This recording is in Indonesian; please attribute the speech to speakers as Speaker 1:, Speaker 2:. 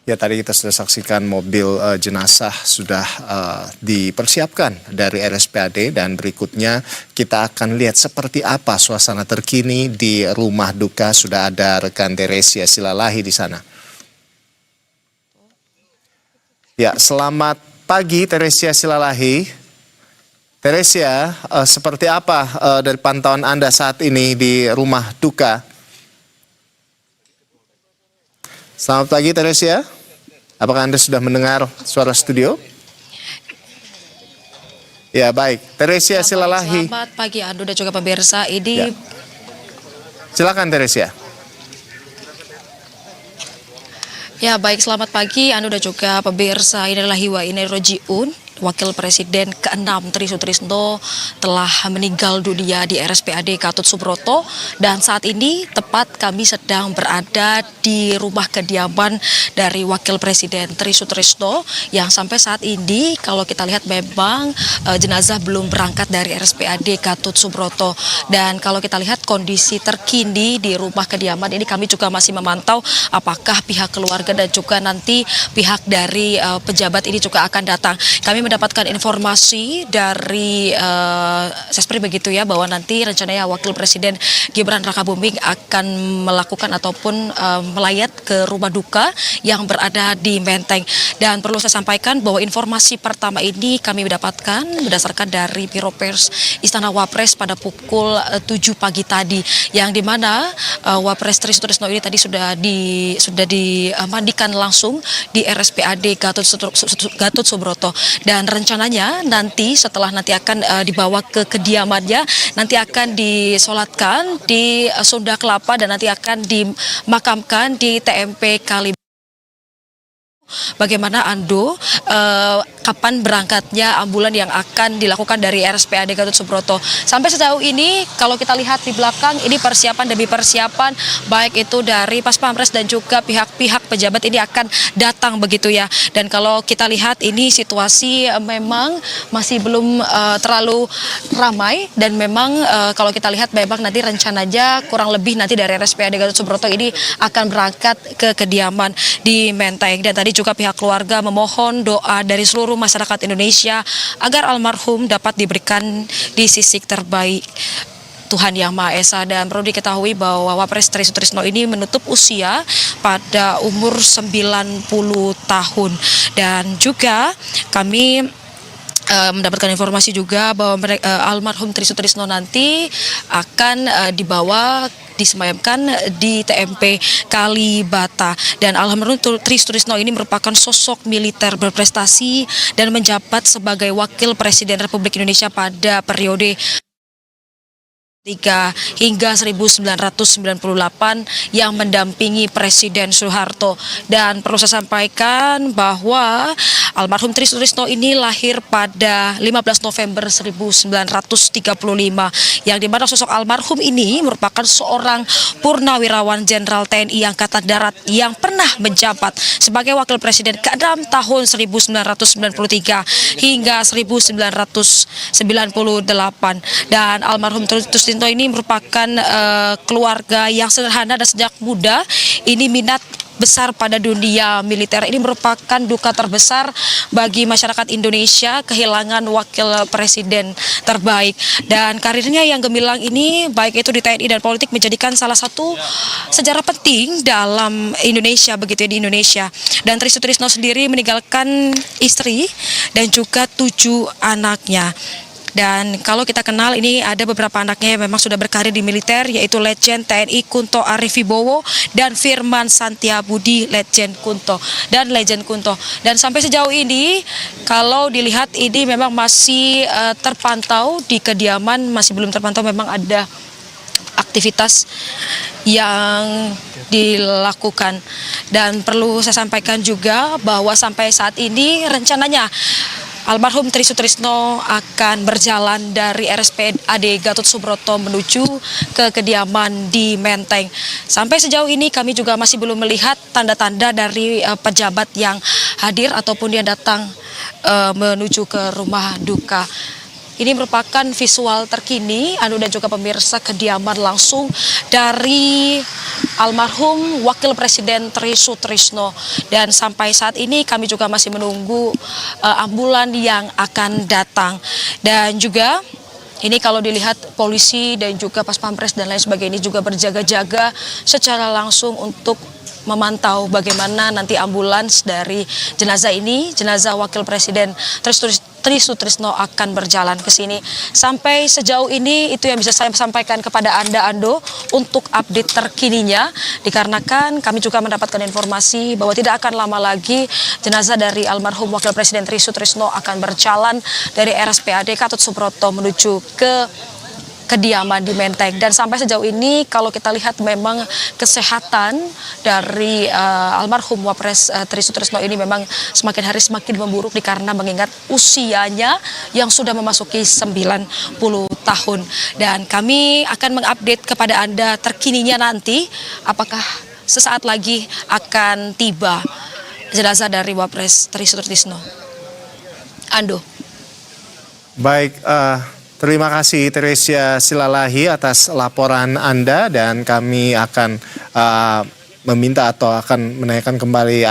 Speaker 1: Ya, tadi kita sudah saksikan mobil jenazah sudah dipersiapkan dari RSPAD, dan berikutnya kita akan lihat seperti apa suasana terkini di rumah duka. Sudah ada rekan Teresia Silalahi di sana. Ya, selamat pagi Teresia Silalahi. Teresia, seperti apa dari pantauan Anda saat ini di rumah duka? Selamat pagi Teresia. Apakah Anda sudah mendengar suara studio? Ya, baik. Teresia Silalahi.
Speaker 2: Selamat pagi Ando dan juga pemirsa. Ini
Speaker 1: Ya. Silakan Teresia.
Speaker 2: Ya, baik, selamat pagi Ando dan juga pemirsa. Ini adalah Hiwa Ini Rojiun, Wakil Presiden ke-6 Tri Sutrisno telah meninggal dunia di RSPAD Gatot Subroto, dan saat ini tepat kami sedang berada di rumah kediaman dari Wakil Presiden Tri Sutrisno yang sampai saat ini kalau kita lihat memang jenazah belum berangkat dari RSPAD Gatot Subroto. Dan kalau kita lihat kondisi terkini di rumah kediaman ini, kami juga masih memantau apakah pihak keluarga dan juga nanti pihak dari pejabat ini juga akan datang. Kami mendapatkan informasi dari Sespri begitu ya, bahwa nanti rencananya Wakil Presiden Gibran Rakabuming akan melakukan ataupun melayat ke rumah duka yang berada di Menteng. Dan perlu saya sampaikan bahwa informasi pertama ini kami mendapatkan berdasarkan dari Biro Pers Istana Wapres pada pukul 7 pagi tadi, yang dimana Wapres Tri Sutrisno ini tadi sudah dimandikan langsung di RSPAD Gatot Subroto. Dan rencananya nanti setelah nanti akan dibawa ke kediamannya, nanti akan disolatkan di Sunda Kelapa dan nanti akan dimakamkan di TMP Kali. Bagaimana Ando, kapan berangkatnya ambulan yang akan dilakukan dari RSPAD Gatot Subroto? Sampai sejauh ini kalau kita lihat di belakang ini persiapan demi persiapan, baik itu dari Pas Pampres dan juga pihak-pihak pejabat ini akan datang begitu ya. Dan kalau kita lihat ini situasi memang masih belum terlalu ramai, dan memang kalau kita lihat memang nanti rencananya kurang lebih nanti dari RSPAD Gatot Subroto ini akan berangkat ke kediaman di Menteng. Dan tadi juga pihak keluarga memohon doa dari seluruh masyarakat Indonesia agar almarhum dapat diberikan di sisi terbaik Tuhan Yang Maha Esa. Dan perlu diketahui bahwa Wapres Tri Sutrisno ini menutup usia pada umur 90 tahun. Dan juga kami mendapatkan informasi juga bahwa almarhum Tri Sutrisno nanti akan disemayamkan di TMP Kalibata. Dan almarhum Tri Sutrisno ini merupakan sosok militer berprestasi dan menjabat sebagai Wakil Presiden Republik Indonesia pada periode hingga 1998 yang mendampingi Presiden Soeharto. Dan perlu saya sampaikan bahwa almarhum Tri Sutrisno ini lahir pada 15 November 1935, yang dimana sosok almarhum ini merupakan seorang purnawirawan Jenderal TNI Angkatan Darat yang pernah menjabat sebagai Wakil Presiden ke-6 tahun 1993 hingga 1998. Dan almarhum Tri Sutrisno ini merupakan keluarga yang sederhana, dan sejak muda ini minat besar pada dunia militer. Ini merupakan duka terbesar bagi masyarakat Indonesia kehilangan wakil presiden terbaik. Dan karirnya yang gemilang ini baik itu di TNI dan politik menjadikan salah satu sejarah penting dalam Indonesia begitu ya, di Indonesia. Dan Tri Sutrisno sendiri meninggalkan istri dan juga 7 anaknya. Dan kalau kita kenal ini ada beberapa anaknya yang memang sudah berkarir di militer, yaitu Letjen TNI Kunto Arifibowo dan Firman Santiabudi Letjen Kunto. Dan sampai sejauh ini kalau dilihat ini memang masih terpantau di kediaman, masih belum terpantau memang ada aktivitas yang dilakukan. Dan perlu saya sampaikan juga bahwa sampai saat ini rencananya almarhum Tri Sutrisno akan berjalan dari RSPAD Gatot Subroto menuju ke kediaman di Menteng. Sampai sejauh ini kami juga masih belum melihat tanda-tanda dari pejabat yang hadir ataupun yang datang menuju ke rumah duka. Ini merupakan visual terkini, Anu dan juga pemirsa, kediaman langsung dari almarhum Wakil Presiden Tri Sutrisno. Dan sampai saat ini kami juga masih menunggu ambulan yang akan datang. Dan juga ini kalau dilihat polisi dan juga pas pampres dan lain sebagainya juga berjaga-jaga secara langsung untuk memantau bagaimana nanti ambulans dari jenazah ini, jenazah Wakil Presiden Tri Sutrisno akan berjalan ke sini. Sampai sejauh ini itu yang bisa saya sampaikan kepada Anda, Ando, untuk update terkininya, dikarenakan kami juga mendapatkan informasi bahwa tidak akan lama lagi jenazah dari almarhum Wakil Presiden Tri Sutrisno akan berjalan dari RSPAD Gatot Subroto menuju ke kediaman di Menteng. Dan sampai sejauh ini kalau kita lihat memang kesehatan dari almarhum Wapres Tri Sutrisno ini memang semakin hari semakin memburuk dikarenakan mengingat usianya yang sudah memasuki 90 tahun. Dan kami akan mengupdate kepada Anda terkininya nanti apakah sesaat lagi akan tiba jenazah dari Wapres Tri Sutrisno. Ando.
Speaker 1: Baik, terima kasih Teresia Silalahi atas laporan Anda, dan kami akan meminta atau akan menanyakan kembali